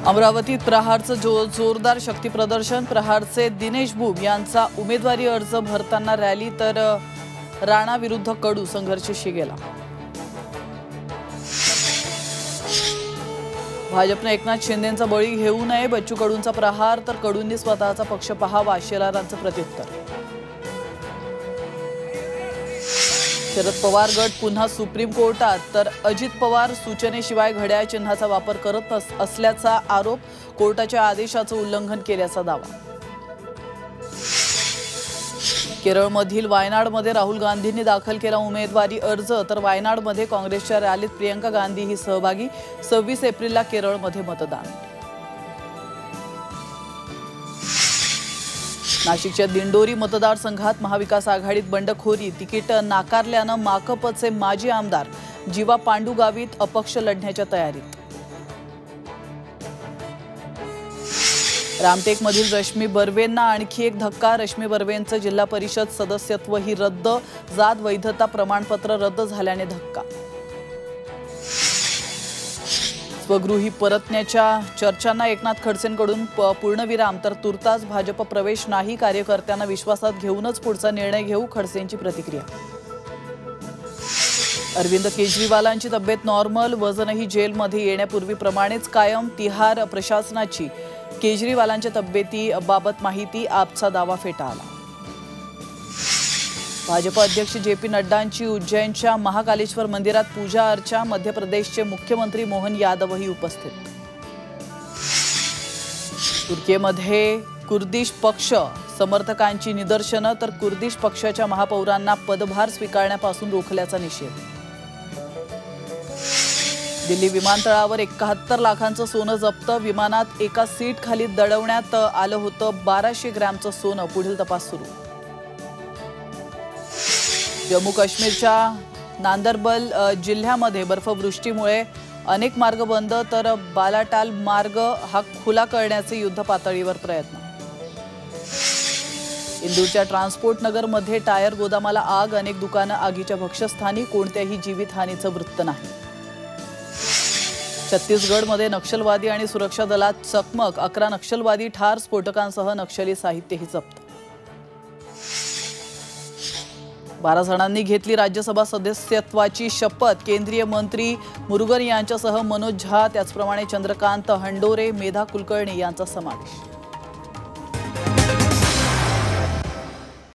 अमरावतीत प्रहारचं जोरदार शक्ती प्रदर्शन। प्रहारचे दिनेश बुब यांचा उमेदवारी अर्ज भरताना रॅली तर राणा विरुद्ध कडू संघर्षाशी गेला। भाजपने एकनाथ शिंदेंचा बळी घेऊ नये, बच्चू कडूंचा प्रहार तर कडूंनी स्वतःचा पक्ष पाहावा, शेलारांचं प्रत्युत्तर। शरद पवार गट पुन्हा सुप्रीम कोर्टात तर अजित पवार सूचनेशिवाय घड्याळ चिन्हाचा वापर करत असल्याचा आरोप, कोर्टाच्या आदेशाचं उल्लंघन केल्याचा दावा। केरळमधील वायनाडमध्ये राहुल गांधींनी दाखल केला उमेदवारी अर्ज तर वायनाडमध्ये काँग्रेसच्या रॅलीत प्रियंका गांधी ही सहभागी। 26 एप्रिलला केरळमध्ये मतदान। नाशिकच्या दिंडोरी मतदारसंघात महाविकास आघाडीत बंडखोरी, तिकीट नाकारल्यानं माकपचे माजी आमदार जीवा पांडू गावित अपक्ष लढण्याच्या तयारीत। रामटेकमधील रश्मी बर्वेंना आणखी एक धक्का, रश्मी बर्वेंचं जिल्हा परिषद सदस्यत्वही रद्द, जात वैधता प्रमाणपत्र रद्द झाल्याने धक्का। स्वगृही परतण्याच्या चर्चांना एकनाथ खडसेंकडून पूर्णविराम तर तुर्तास भाजप प्रवेश नाही, कार्यकर्त्यांना विश्वासात घेऊनच पुढचा निर्णय घेऊ, खडसेंची प्रतिक्रिया। अरविंद केजरीवालांची तब्येत नॉर्मल, वजनही जेलमध्ये येण्यापूर्वीप्रमाणेच कायम। तिहार प्रशासनाची केजरीवालांच्या तब्येतीबाबत माहिती, आपचा दावा फेटाळला। भाजप अध्यक्ष जे.पी. नड्डांची उज्जैनच्या महाकालेश्वर मंदिरात पूजा अर्चा, मध्य प्रदेशचे मुख्यमंत्री मोहन यादवही उपस्थित। तुर्कीमध्ये कुर्दिश पक्ष समर्थकांची निदर्शनं तर कुर्दिश पक्षाच्या महापौरांना पदभार स्वीकारण्यापासून रोखल्याचा निषेध। दिल्ली विमानतळावर 71 लाखांचं सोनं जप्त, विमानात एका सीट खाली दडवण्यात आलं होतं 1200 ग्रॅमचं सोनं, पुढील तपास सुरू। जम्मू काश्मीरच्या नांदरबल जिल्ह्यामध्ये बर्फवृष्टीमुळे अनेक मार्ग बंद तर बालाटाल मार्ग हा खुला करण्याचे युद्ध पातळीवर प्रयत्न। इंदूरच्या ट्रान्सपोर्ट नगरमध्ये टायर गोदामाला आग, अनेक दुकानं आगीच्या भक्ष्यस्थानी, कोणत्याही जीवितहानीचं वृत्त नाही। छत्तीसगडमध्ये नक्षलवादी आणि सुरक्षा दलात चकमक, 11 नक्षलवादी ठार, स्फोटकांसह नक्षली साहित्यही जप्त। 12 जणांनी घेतली राज्यसभा सदस्यत्वाची शपथ, केंद्रीय मंत्री मुरुगन यांच्यासह मनोज झा, त्याचप्रमाणे चंद्रकांत हंडोरे, मेधा कुलकर्णी यांचा समावेश।